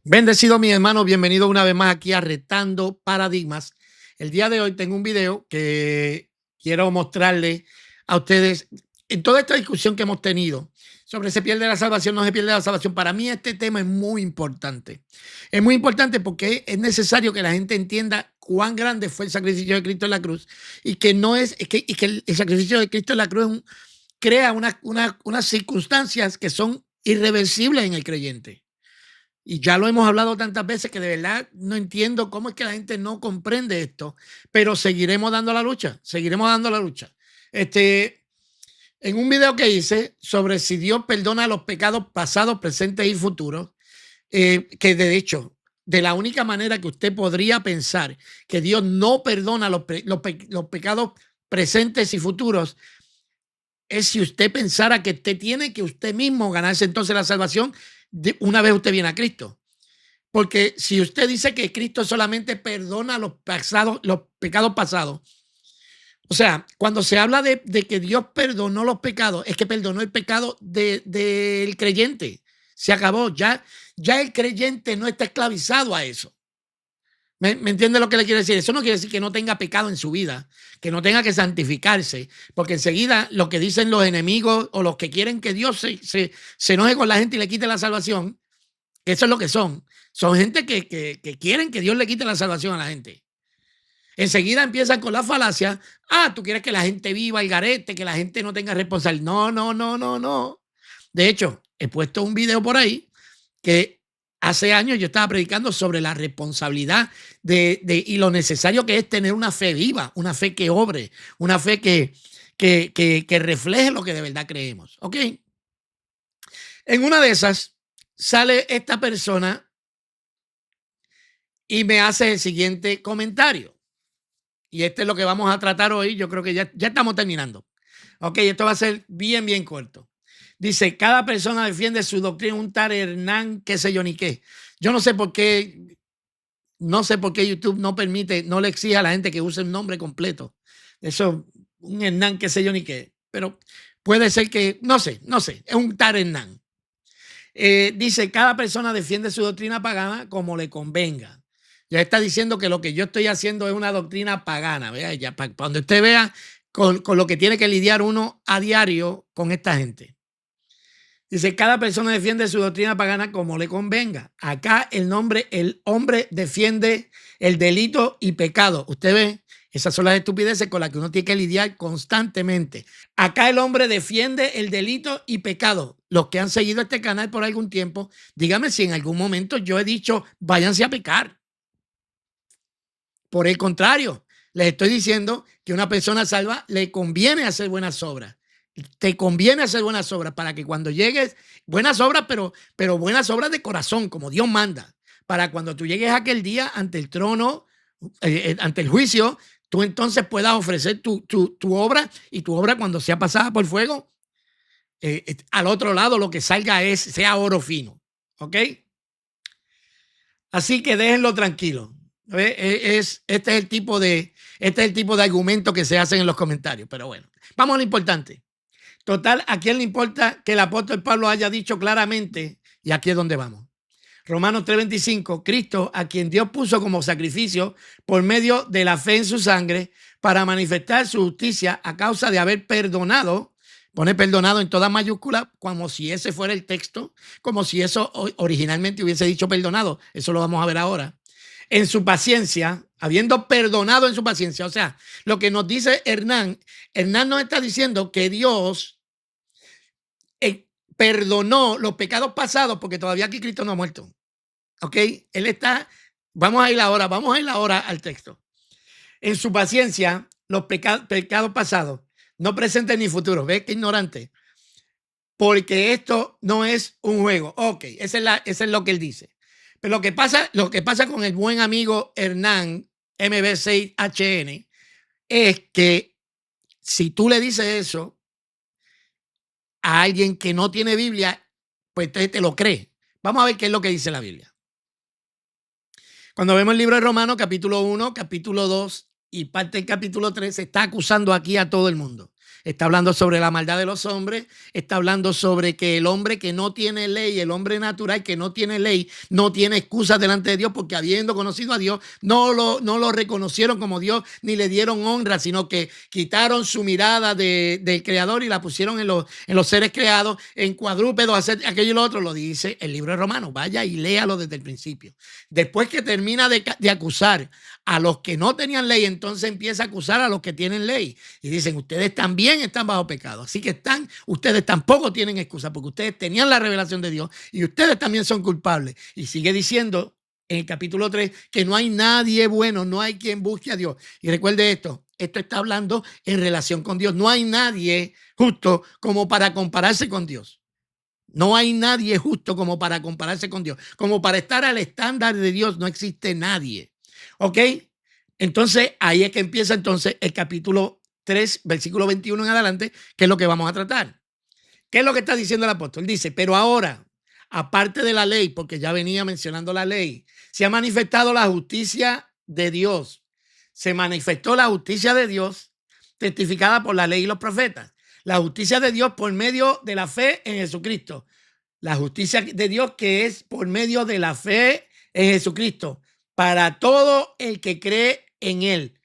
Bendecido mi hermano, bienvenido una vez más aquí a Retando Paradigmas. El día de hoy tengo un video que quiero mostrarle a ustedes en toda esta discusión que hemos tenido sobre se pierde la salvación, no se pierde la salvación. Para mí este tema es muy importante. Es muy importante porque es necesario que la gente entienda cuán grande fue el sacrificio de Cristo en la cruz y que no y que el sacrificio de Cristo en la cruz crea unas circunstancias que son irreversibles en el creyente. Y ya lo hemos hablado tantas veces que de verdad no entiendo cómo es que la gente no comprende esto, pero seguiremos dando la lucha, seguiremos dando la lucha. Este, en un video que hice sobre si Dios perdona los pecados pasados, presentes y futuros, que de hecho, de la única manera que usted podría pensar que Dios no perdona los pecados presentes y futuros es si usted pensara que usted tiene que usted mismo ganarse entonces la salvación una vez usted viene a Cristo. Porque si usted dice que Cristo solamente perdona los pecados pasados, o sea, cuando se habla de que Dios perdonó los pecados, es que perdonó el pecado del creyente. Se acabó. Ya el creyente no está esclavizado a eso. ¿Me entiende lo que le quiero decir? Eso no quiere decir que no tenga pecado en su vida, que no tenga que santificarse, porque enseguida lo que dicen los enemigos o los que quieren que Dios se enoje con la gente y le quite la salvación, que eso es lo que son. Son gente que quieren que Dios le quite la salvación a la gente. Enseguida empiezan con la falacia. Tú quieres que la gente viva el garete, que la gente no tenga responsabilidad. No, no, no, no, no. De hecho, he puesto un video por ahí que hace años yo estaba predicando sobre la responsabilidad y lo necesario que es tener una fe viva, una fe que obre, una fe que refleje lo que de verdad creemos. ¿Ok? En una de esas sale esta persona y me hace el siguiente comentario. Y este es lo que vamos a tratar hoy. Yo creo que ya estamos terminando. Ok, esto va a ser bien, bien corto. Dice, cada persona defiende su doctrina, un tal Hernán, qué sé yo ni qué. Yo no sé por qué YouTube no permite, no le exige a la gente que use el nombre completo. Eso, un Hernán, qué sé yo ni qué. Pero puede ser que, no sé, es un tal Hernán. Dice, cada persona defiende su doctrina pagana como le convenga. Ya está diciendo que lo que yo estoy haciendo es una doctrina pagana. ¿Vea? Ya, cuando usted vea con lo que tiene que lidiar uno a diario con esta gente. Dice, cada persona defiende su doctrina pagana como le convenga. Acá el hombre defiende el delito y pecado. Usted ve, esas son las estupideces con las que uno tiene que lidiar constantemente. Acá el hombre defiende el delito y pecado. Los que han seguido este canal por algún tiempo, dígame si en algún momento yo he dicho, váyanse a pecar. Por el contrario, les estoy diciendo que a una persona salva le conviene hacer buenas obras. Te conviene hacer buenas obras para que cuando llegues, buenas obras, pero buenas obras de corazón, como Dios manda, para cuando tú llegues aquel día ante el trono, ante el juicio, tú entonces puedas ofrecer tu obra y tu obra cuando sea pasada por fuego, al otro lado lo que salga sea oro fino. ¿Ok? Así que déjenlo tranquilo. Este es el tipo de argumento que se hacen en los comentarios. Pero bueno, vamos a lo importante. Total, ¿a quién le importa que el apóstol Pablo haya dicho claramente? Y aquí es donde vamos. Romanos 3:25, Cristo, a quien Dios puso como sacrificio por medio de la fe en su sangre, para manifestar su justicia a causa de haber perdonado, pone perdonado en toda mayúscula, como si ese fuera el texto, como si eso originalmente hubiese dicho perdonado. Eso lo vamos a ver ahora. En su paciencia, habiendo perdonado en su paciencia. O sea, lo que nos dice Hernán nos está diciendo que Dios perdonó los pecados pasados porque todavía aquí Cristo no ha muerto. ¿Ok? Él está, vamos a ir ahora al texto. En su paciencia, los pecados pasados, no presentes ni futuros. ¿Ves qué ignorante? Porque esto no es un juego. Ok, eso es lo que él dice. Pero lo que pasa con el buen amigo Hernán, MB6HN, es que si tú le dices eso a alguien que no tiene Biblia, pues te lo cree. Vamos a ver qué es lo que dice la Biblia. Cuando vemos el libro de Romanos, capítulo 1, capítulo 2 y parte del capítulo 3, se está acusando aquí a todo el mundo. Está hablando sobre la maldad de los hombres, está hablando sobre que el hombre que no tiene ley, el hombre natural que no tiene ley, no tiene excusa delante de Dios porque habiendo conocido a Dios, no lo reconocieron como Dios ni le dieron honra, sino que quitaron su mirada del Creador y la pusieron en los seres creados, en cuadrúpedos, hacer aquello y lo otro. Lo dice el libro de Romanos. Vaya y léalo desde el principio. Después que termina de acusar a los que no tenían ley, entonces empieza a acusar a los que tienen ley. Y dicen, ustedes también están bajo pecado. Así que ustedes tampoco tienen excusa porque ustedes tenían la revelación de Dios y ustedes también son culpables. Y sigue diciendo en el capítulo 3 que no hay nadie bueno, no hay quien busque a Dios. Y recuerde esto está hablando en relación con Dios. No hay nadie justo como para compararse con Dios. No hay nadie justo como para compararse con Dios. Como para estar al estándar de Dios, no existe nadie. ¿Ok? Entonces, ahí es que empieza entonces el capítulo 3, versículo 21 en adelante, que es lo que vamos a tratar. ¿Qué es lo que está diciendo el apóstol? Dice, pero ahora, aparte de la ley, porque ya venía mencionando la ley, se ha manifestado la justicia de Dios. Se manifestó la justicia de Dios testificada por la ley y los profetas. La justicia de Dios por medio de la fe en Jesucristo. La justicia de Dios que es por medio de la fe en Jesucristo para todo el que cree en Él.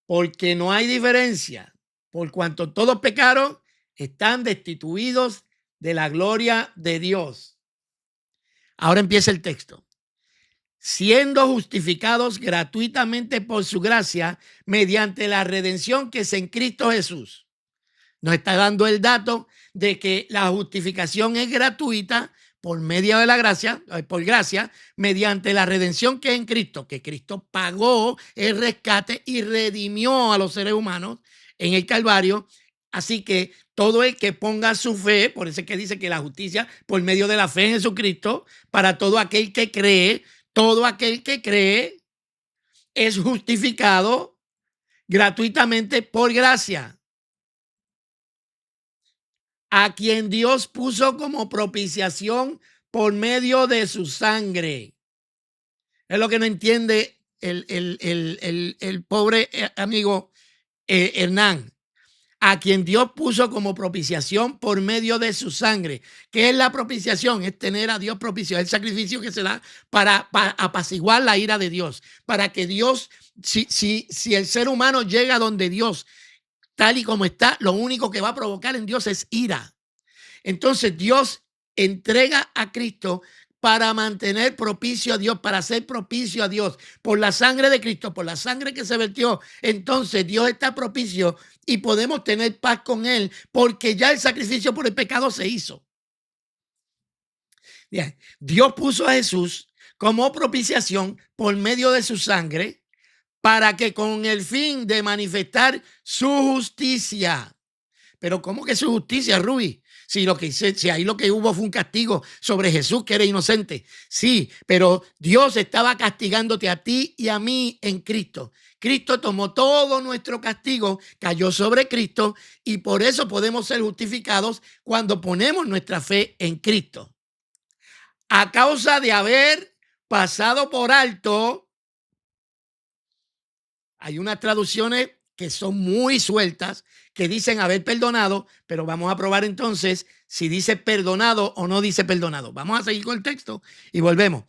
Porque no hay diferencia, por cuanto todos pecaron, están destituidos de la gloria de Dios. Ahora empieza el texto. Siendo justificados gratuitamente por su gracia mediante la redención que es en Cristo Jesús. Nos está dando el dato de que la justificación es gratuita por medio de la gracia, por gracia, mediante la redención que es en Cristo, que Cristo pagó el rescate y redimió a los seres humanos en el Calvario. Así que todo el que ponga su fe, por eso es que dice que la justicia por medio de la fe en Jesucristo, para todo aquel que cree es justificado gratuitamente por gracia, a quien Dios puso como propiciación por medio de su sangre. Es lo que no entiende el pobre amigo Hernán. A quien Dios puso como propiciación por medio de su sangre. ¿Qué es la propiciación? Es tener a Dios propicio, es el sacrificio que se da para apaciguar la ira de Dios, para que Dios, si el ser humano llega donde Dios, tal y como está, lo único que va a provocar en Dios es ira. Entonces Dios entrega a Cristo para mantener propicio a Dios, para ser propicio a Dios, por la sangre de Cristo, por la sangre que se vertió. Entonces Dios está propicio y podemos tener paz con Él, porque ya el sacrificio por el pecado se hizo. Dios puso a Jesús como propiciación por medio de su sangre, para que con el fin de manifestar su justicia. Pero ¿cómo que su justicia, Ruby? Si ahí lo que hubo fue un castigo sobre Jesús, que era inocente. Sí, pero Dios estaba castigándote a ti y a mí en Cristo. Cristo tomó todo nuestro castigo, cayó sobre Cristo, y por eso podemos ser justificados cuando ponemos nuestra fe en Cristo. A causa de haber pasado por alto, hay unas traducciones que son muy sueltas, que dicen haber perdonado, pero vamos a probar entonces si dice perdonado o no dice perdonado. Vamos a seguir con el texto y volvemos.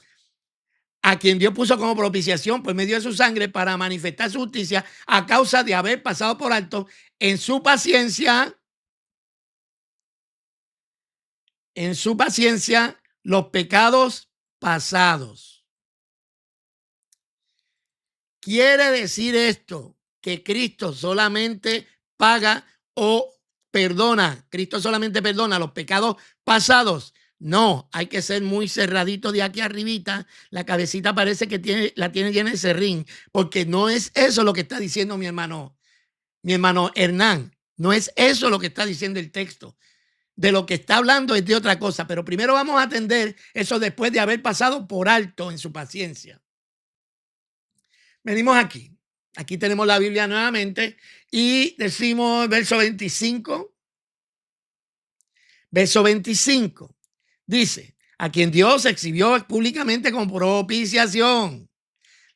A quien Dios puso como propiciación por medio de su sangre para manifestar su justicia a causa de haber pasado por alto en su paciencia los pecados pasados. ¿Quiere decir esto que Cristo solamente paga o perdona? Cristo solamente perdona los pecados pasados. No, hay que ser muy cerradito de aquí arribita. La cabecita parece que la tiene llena de serrín, porque no es eso lo que está diciendo mi hermano Hernán. No es eso lo que está diciendo el texto. De lo que está hablando es de otra cosa, pero primero vamos a atender eso después de haber pasado por alto en su paciencia. Venimos aquí. Aquí tenemos la Biblia nuevamente y decimos verso 25. Verso 25 dice, a quien Dios exhibió públicamente con propiciación.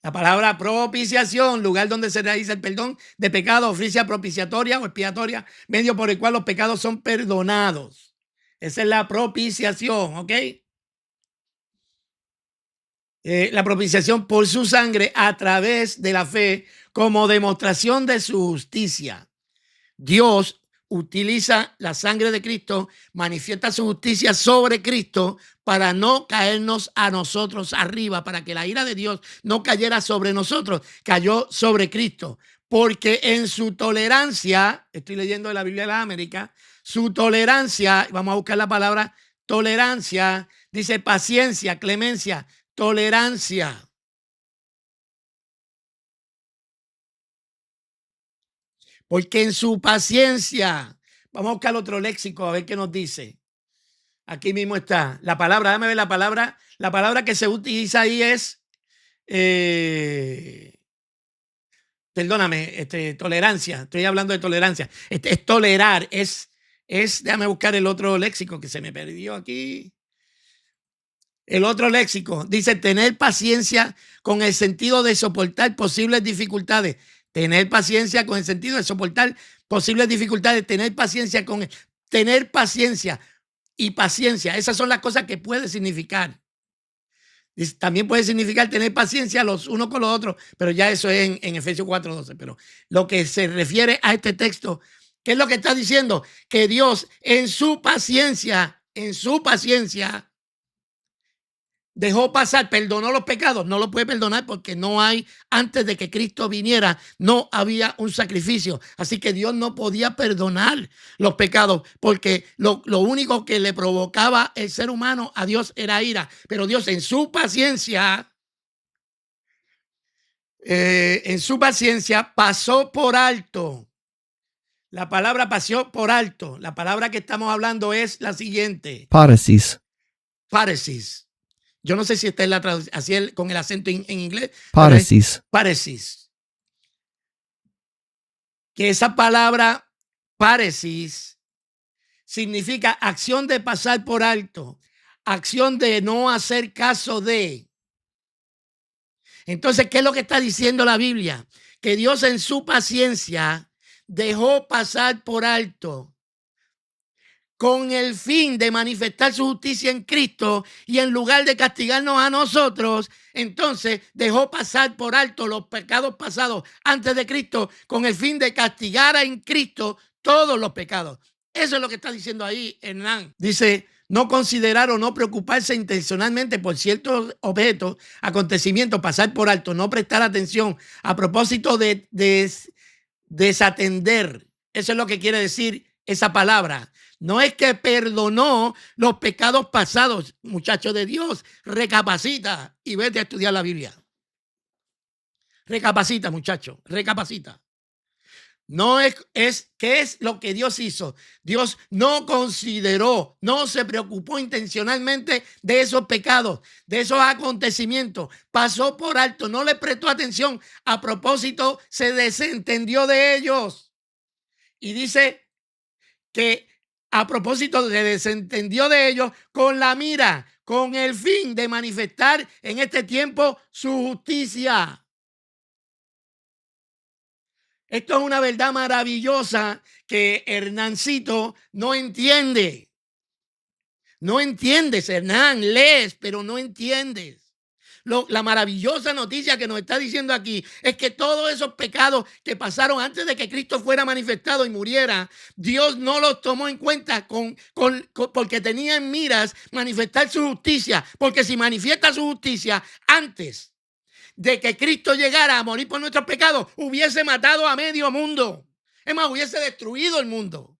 La palabra propiciación, lugar donde se realiza el perdón de pecado, oficia propiciatoria o expiatoria, medio por el cual los pecados son perdonados. Esa es la propiciación, ¿ok? La propiciación por su sangre a través de la fe como demostración de su justicia. Dios utiliza la sangre de Cristo, manifiesta su justicia sobre Cristo para no caernos a nosotros arriba, para que la ira de Dios no cayera sobre nosotros, cayó sobre Cristo, porque en su tolerancia, estoy leyendo de la Biblia de la América, su tolerancia, vamos a buscar la palabra tolerancia, dice paciencia, clemencia, tolerancia. Porque en su paciencia, vamos a buscar otro léxico a ver qué nos dice. Aquí mismo está la palabra, déjame ver la palabra que se utiliza ahí es, perdóname, tolerancia, estoy hablando de tolerancia, es tolerar, déjame buscar el otro léxico que se me perdió aquí. El otro léxico dice tener paciencia con el sentido de soportar posibles dificultades. Tener paciencia con el sentido de soportar posibles dificultades. Tener paciencia tener paciencia y paciencia. Esas son las cosas que puede significar. También puede significar tener paciencia los unos con los otros, pero ya eso es en Efesios 4:12. Pero lo que se refiere a este texto, ¿qué es lo que está diciendo? Que Dios en su paciencia, dejó pasar, perdonó los pecados, no lo puede perdonar porque no hay, antes de que Cristo viniera, no había un sacrificio. Así que Dios no podía perdonar los pecados porque lo único que le provocaba el ser humano a Dios era ira. Pero Dios en su paciencia, pasó por alto. La palabra pasó por alto. La palabra que estamos hablando es la siguiente. Paresis. Yo no sé si esta es la traducción, así con el acento en inglés. Paresis. Paresis. Que esa palabra paresis significa acción de pasar por alto, acción de no hacer caso de. Entonces, ¿qué es lo que está diciendo la Biblia? Que Dios en su paciencia dejó pasar por alto con el fin de manifestar su justicia en Cristo y en lugar de castigarnos a nosotros, entonces dejó pasar por alto los pecados pasados antes de Cristo con el fin de castigar en Cristo todos los pecados. Eso es lo que está diciendo ahí Hernán. Dice, no considerar o no preocuparse intencionalmente por ciertos objetos, acontecimientos, pasar por alto, no prestar atención a propósito de desatender. Eso es lo que quiere decir esa palabra. No es que perdonó los pecados pasados, muchacho de Dios. Recapacita y vete a estudiar la Biblia. Recapacita, muchacho, recapacita. No ¿qué es lo que Dios hizo? Dios no consideró, no se preocupó intencionalmente de esos pecados, de esos acontecimientos. Pasó por alto, no le prestó atención. A propósito, se desentendió de ellos. Y dice que a propósito se desentendió de ellos con la mira, con el fin de manifestar en este tiempo su justicia. Esto es una verdad maravillosa que Hernancito no entiende. No entiendes, Hernán, lees, pero no entiendes. La maravillosa noticia que nos está diciendo aquí es que todos esos pecados que pasaron antes de que Cristo fuera manifestado y muriera, Dios no los tomó en cuenta porque tenía en miras manifestar su justicia. Porque si manifiesta su justicia antes de que Cristo llegara a morir por nuestros pecados, hubiese matado a medio mundo. Es más, hubiese destruido el mundo.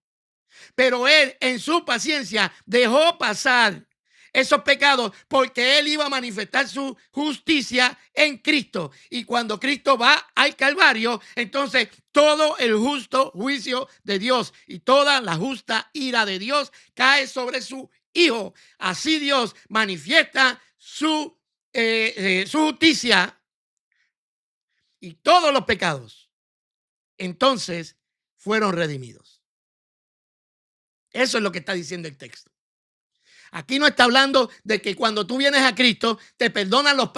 Pero Él, en su paciencia, dejó pasar esos pecados porque Él iba a manifestar su justicia en Cristo. Y cuando Cristo va al Calvario, entonces todo el justo juicio de Dios y toda la justa ira de Dios cae sobre su Hijo. Así Dios manifiesta su justicia y todos los pecados entonces fueron redimidos. Eso es lo que está diciendo el texto. Aquí no está hablando de que cuando tú vienes a Cristo te perdonan los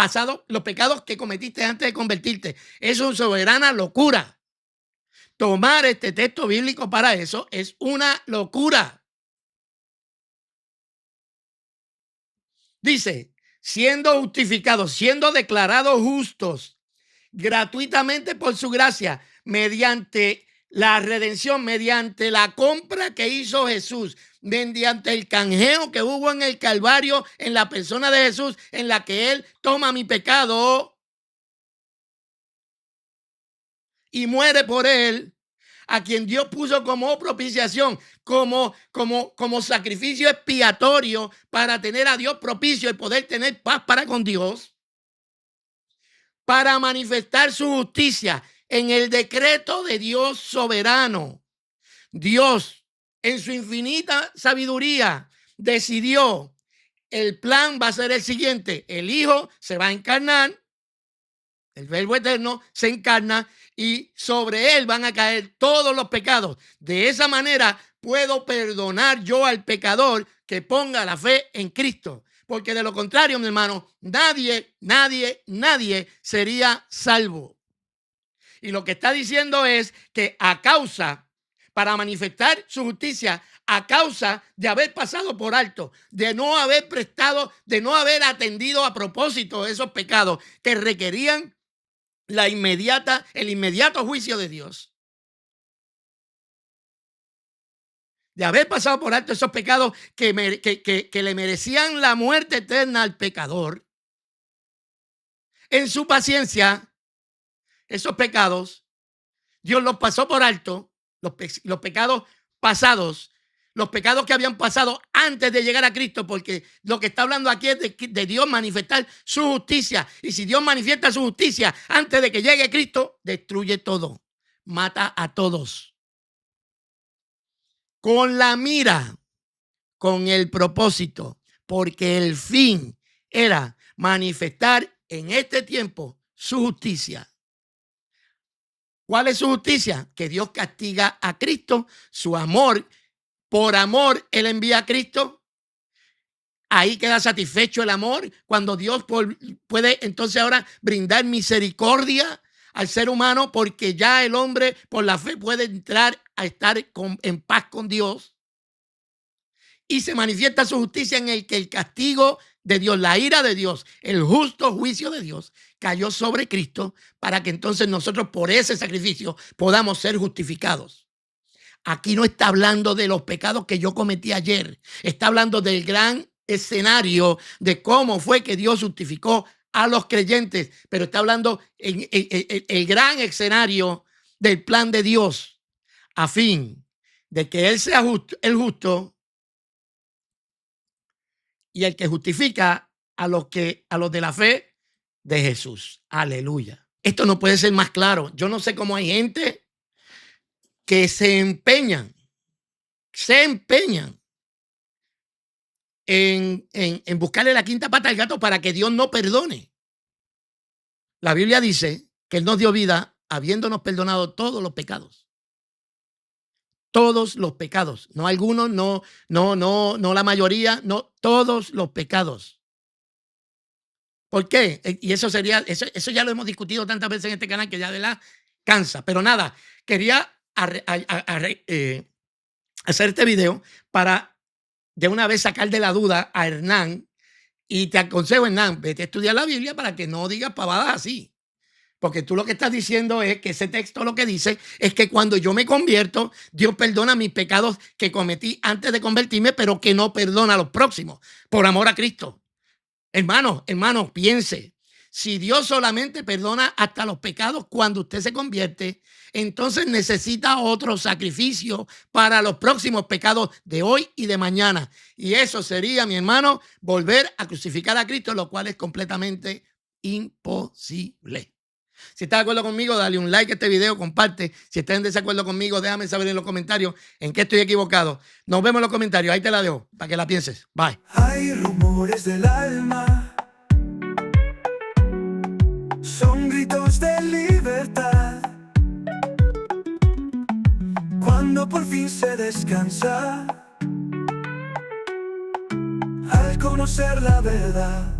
pecados que cometiste antes de convertirte. Eso es una soberana locura. Tomar este texto bíblico para eso es una locura. Dice, siendo justificados, siendo declarados justos gratuitamente por su gracia, mediante la redención, mediante la compra que hizo Jesús, mediante el canjeo que hubo en el Calvario, en la persona de Jesús, en la que Él toma mi pecado y muere por él, a quien Dios puso como propiciación, como sacrificio expiatorio para tener a Dios propicio y poder tener paz para con Dios, para manifestar su justicia en el decreto de Dios soberano. Dios, en su infinita sabiduría, decidió, el plan va a ser el siguiente: el Hijo se va a encarnar, el Verbo eterno se encarna y sobre él van a caer todos los pecados. De esa manera puedo perdonar yo al pecador que ponga la fe en Cristo. Porque de lo contrario, mi hermano, nadie sería salvo. Y lo que está diciendo es que para manifestar su justicia, a causa de haber pasado por alto, de no haber atendido a propósito esos pecados que requerían el inmediato juicio de Dios, de haber pasado por alto esos pecados que le merecían la muerte eterna al pecador, en su paciencia, esos pecados, Dios los pasó por alto, los pecados pasados, los pecados que habían pasado antes de llegar a Cristo, porque lo que está hablando aquí es de Dios manifestar su justicia. Y si Dios manifiesta su justicia antes de que llegue Cristo, destruye todo, mata a todos. Con la mira, con el propósito, porque el fin era manifestar en este tiempo su justicia. ¿Cuál es su justicia? Que Dios castiga a Cristo, su amor. Por amor, Él envía a Cristo. Ahí queda satisfecho el amor, cuando Dios puede entonces ahora brindar misericordia al ser humano, porque ya el hombre por la fe puede entrar a estar en paz con Dios. Y se manifiesta su justicia en el que el castigo de Dios, la ira de Dios, el justo juicio de Dios cayó sobre Cristo, para que entonces nosotros por ese sacrificio podamos ser justificados. Aquí no está hablando de los pecados que yo cometí ayer. Está hablando del gran escenario de cómo fue que Dios justificó a los creyentes. Pero está hablando en el gran escenario del plan de Dios, a fin de que Él sea el justo y el que justifica a los de la fe de Jesús. Aleluya. Esto no puede ser más claro. Yo no sé cómo hay gente que se empeñan en buscarle la quinta pata al gato para que Dios no perdone. La Biblia dice que Él nos dio vida habiéndonos perdonado todos los pecados. Todos los pecados. No algunos, no la mayoría, no, todos los pecados. ¿Por qué? Y eso ya lo hemos discutido tantas veces en este canal que ya de la cansa. Pero nada, quería hacer este video para de una vez sacar de la duda a Hernán. Y te aconsejo, Hernán, vete a estudiar la Biblia para que no digas pavadas así. Porque tú lo que estás diciendo es que ese texto lo que dice es que cuando yo me convierto, Dios perdona mis pecados que cometí antes de convertirme, pero que no perdona los próximos, por amor a Cristo. Hermano, piense. Si Dios solamente perdona hasta los pecados cuando usted se convierte, entonces necesita otro sacrificio para los próximos pecados de hoy y de mañana. Y eso sería, mi hermano, volver a crucificar a Cristo, lo cual es completamente imposible. Si estás de acuerdo conmigo, dale un like a este video, comparte. Si estás en desacuerdo conmigo, déjame saber en los comentarios en qué estoy equivocado. Nos vemos en los comentarios. Ahí te la dejo para que la pienses. Bye. Hay rumores del alma, son gritos de libertad. Cuando por fin se descansa, conocer la verdad.